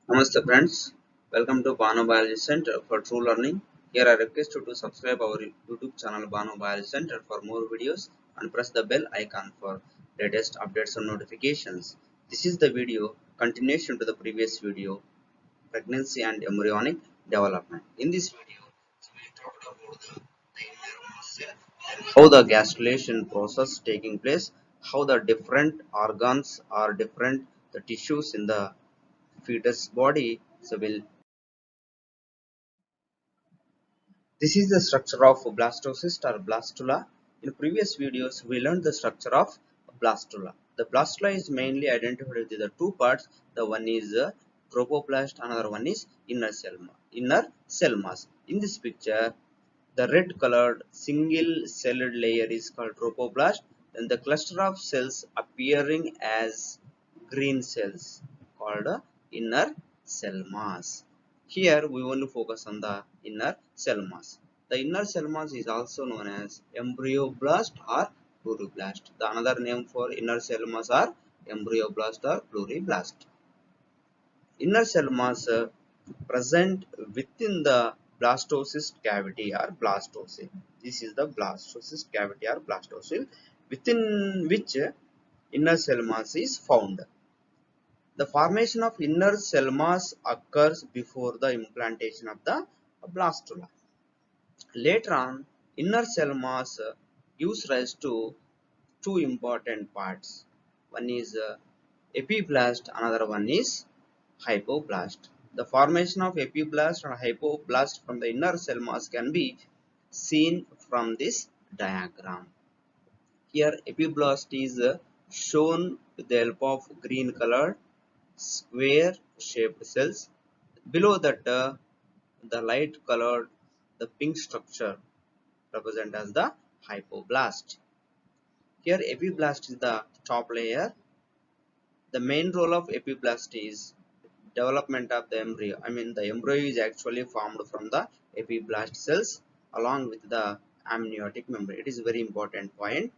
Namaste friends, welcome to Bano Biology Center for True Learning. Here I request you to subscribe our YouTube channel Bano Biology Center for more videos and press the bell icon for latest updates and notifications. This is the video continuation to the previous video, pregnancy and embryonic development. In this video, we talked about the inner muscle and how the gastrulation process taking place, how the different organs are different, the tissues in the fetus body. This is the structure of blastocyst or blastula. In previous videos, we learned the structure of blastula. The blastula is mainly identified with the two parts. The one is trophoblast, another one is inner cell mass. In this picture, the red colored single celled layer is called trophoblast. Then the cluster of cells appearing as green cells called inner cell mass. Here we only focus on the inner cell mass. The inner cell mass is also known as embryoblast or pluriblast. The another name for inner cell mass are embryoblast or pluriblast. Inner cell mass present within the blastocyst cavity or blastocyst. This is the blastocyst cavity or blastocyst within which inner cell mass is found. The formation of inner cell mass occurs before the implantation of the blastula. Later on, inner cell mass gives rise to two important parts. One is epiblast, another one is hypoblast. The formation of epiblast and hypoblast from the inner cell mass can be seen from this diagram. Here epiblast is shown with the help of green colored square shaped cells. Below that the light colored the pink structure represent as the hypoblast. Here epiblast is the top layer. The main role of epiblast is development of the embryo. The embryo is actually formed from the epiblast cells along with the amniotic membrane. It is a very important point.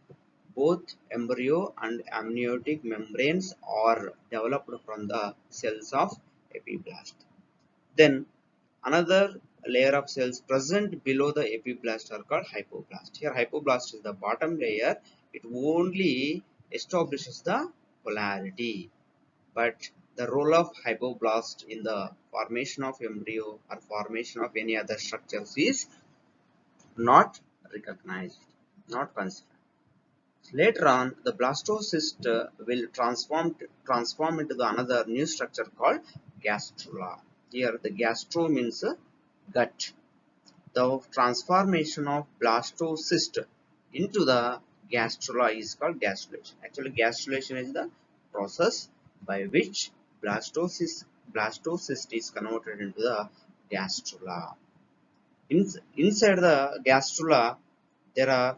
Both embryo and amniotic membranes are developed from the cells of epiblast. Then another layer of cells present below the epiblast are called hypoblast. Here hypoblast is the bottom layer. It only establishes the polarity. But the role of hypoblast in the formation of embryo or formation of any other structures is not recognized, not considered. Later on, the blastocyst will transform into the another new structure called gastrula. Here, the gastro means gut. The transformation of blastocyst into the gastrula is called gastrulation. Actually, gastrulation is the process by which blastocyst is converted into the gastrula. Inside the gastrula, there are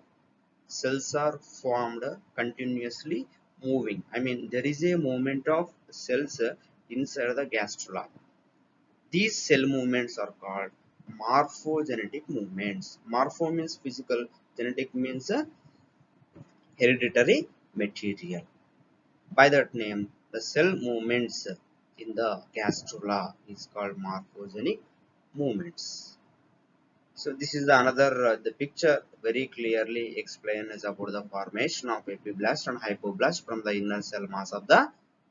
cells are formed continuously moving. There is a movement of cells inside the gastrula. These cell movements are called morphogenetic movements. Morpho means physical, genetic means hereditary material. By that name, the cell movements in the gastrula is called morphogenic movements. So this is the picture very clearly explains about the formation of epiblast and hypoblast from the inner cell mass of the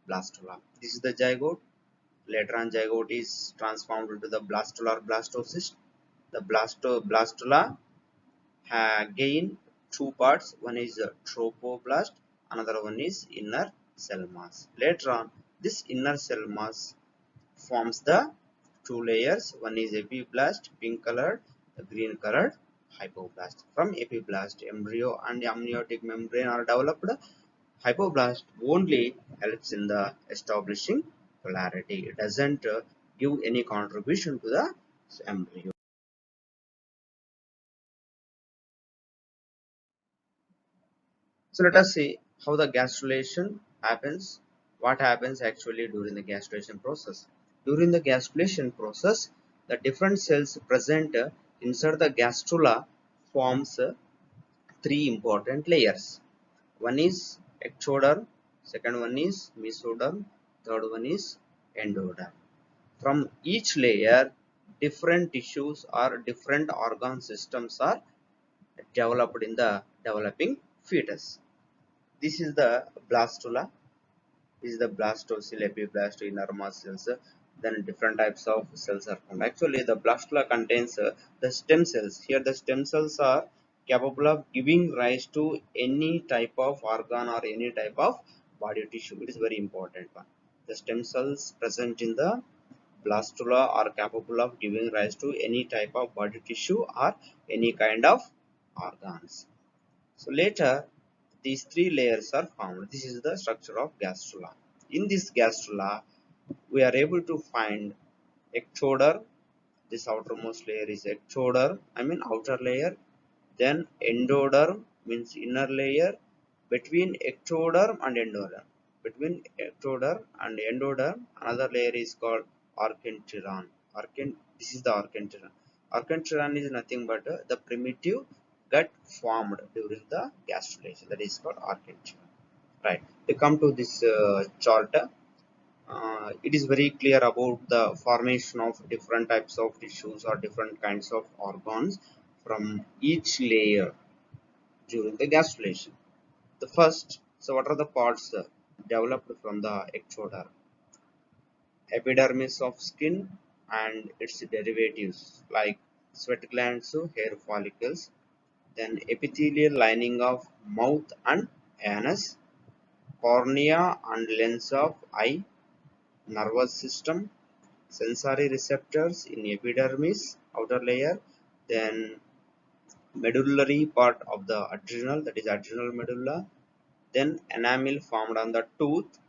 blastula. This is the zygote. Later on, zygote is transformed into the blastula or blastocyst. The blastula gain two parts. One is trophoblast, another one is inner cell mass. Later on, this inner cell mass forms the two layers. One is epiblast, pink colored, the green colored hypoblast. From epiblast, embryo and amniotic membrane are developed. Hypoblast only helps in the establishing polarity. It doesn't give any contribution to the embryo. So let us see how the gastrulation happens. What happens actually during the gastrulation process? During the gastrulation process, the different cells present inside the gastrula forms three important layers. One is ectoderm, second one is mesoderm, third one is endoderm. From each layer, different tissues or different organ systems are developed in the developing fetus. This is the blastula. This is the blastocyst, epiblast, innermost cells. Then different types of cells are found. Actually, the blastula contains the stem cells. Here, the stem cells are capable of giving rise to any type of organ or any type of body tissue. It is very important one. The stem cells present in the blastula are capable of giving rise to any type of body tissue or any kind of organs. So later, these three layers are formed. This is the structure of gastrula. In this gastrula, we are able to find ectoderm. This outermost layer is ectoderm, outer layer. Then endoderm means inner layer. Between ectoderm and endoderm, another layer is called archenteron. This is the archenteron. Archenteron is nothing but the primitive gut formed during the gastrulation. That is called archenteron. Right. We come to this chart. It is very clear about the formation of different types of tissues or different kinds of organs from each layer during the gastrulation. The first, so what are the parts developed from the ectoderm? Epidermis of skin and its derivatives like sweat glands, hair follicles, then epithelial lining of mouth and anus, cornea and lens of eye, nervous system, sensory receptors in epidermis, outer layer, then medullary part of the adrenal, that is adrenal medulla, then enamel formed on the tooth,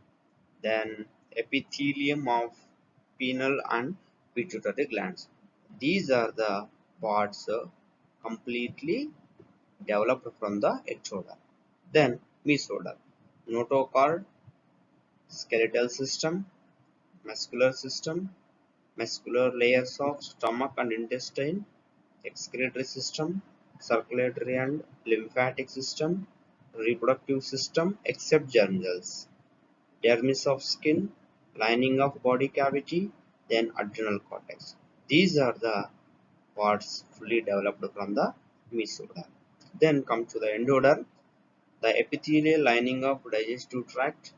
then epithelium of pineal and pituitary glands. These are the parts completely developed from the ectoderm. Then mesoderm, notochord, skeletal system, muscular layers of stomach and intestine, excretory system, circulatory and lymphatic system, reproductive system except germ cells, dermis of skin, lining of body cavity, then adrenal cortex. These are the parts fully developed from the mesoderm. Then come to the endoderm, the epithelial lining of digestive tract,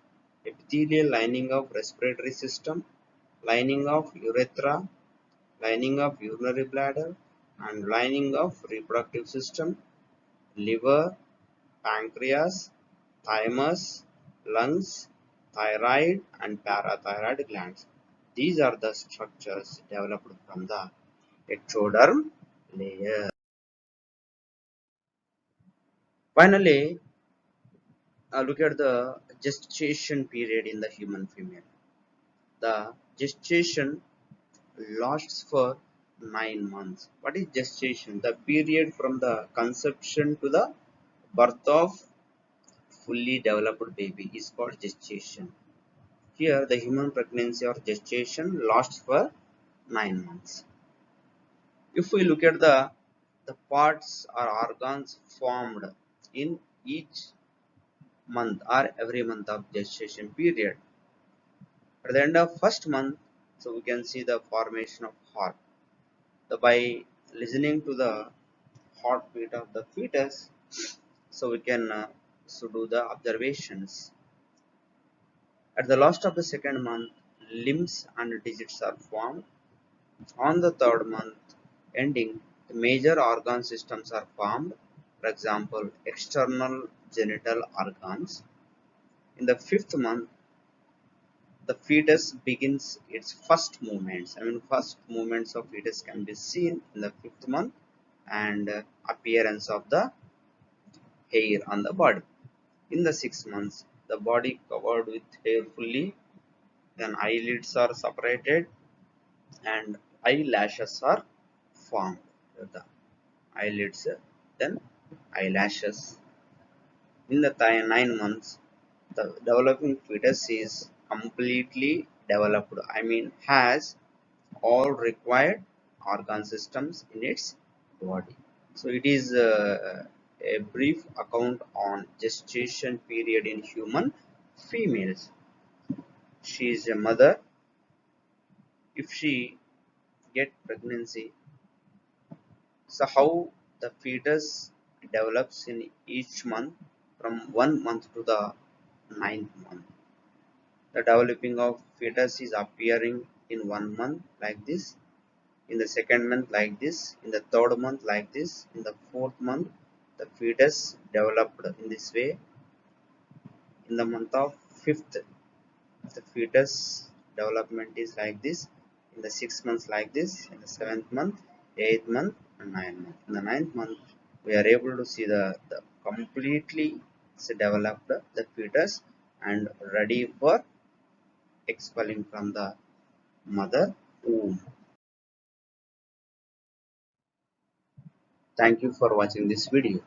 epithelial lining of respiratory system, lining of urethra, lining of urinary bladder, and lining of reproductive system, liver, pancreas, thymus, lungs, thyroid, and parathyroid glands. These are the structures developed from the ectoderm layer. Finally, look at the gestation period in the human female. The gestation lasts for 9 months. What is gestation? The period from the conception to the birth of fully developed baby is called gestation. Here, the human pregnancy or gestation lasts for 9 months. If we look at the parts or organs formed in each month or every month of gestation period, at the end of first month, so we can see the formation of heart. So by listening to the heartbeat of the fetus, so we can do the observations. At the last of the second month, limbs and digits are formed. On the third month ending, the major organ systems are formed, for example, external genital organs. In the fifth month, the fetus begins its first movements. First movements of fetus can be seen in the fifth month, and appearance of the hair on the body. In the 6 months, the body covered with hair fully, then eyelids are separated and eyelashes are formed. The eyelids, then eyelashes. In the 9 months, the developing fetus is completely developed. Has all required organ systems in its body. So it is a brief account on gestation period in human females. She is a mother if she get pregnancy, so how the fetus develops in each month from 1 month to the ninth month. The developing of fetus is appearing in 1 month like this, in the second month like this, in the third month like this, in the fourth month the fetus developed in this way, in the month of fifth the fetus development is like this, in the 6 months like this, in the seventh month, eighth month, and ninth month. In the ninth month we are able to see the completely developed the fetus and ready for expelling from the mother womb. Thank you for watching this video.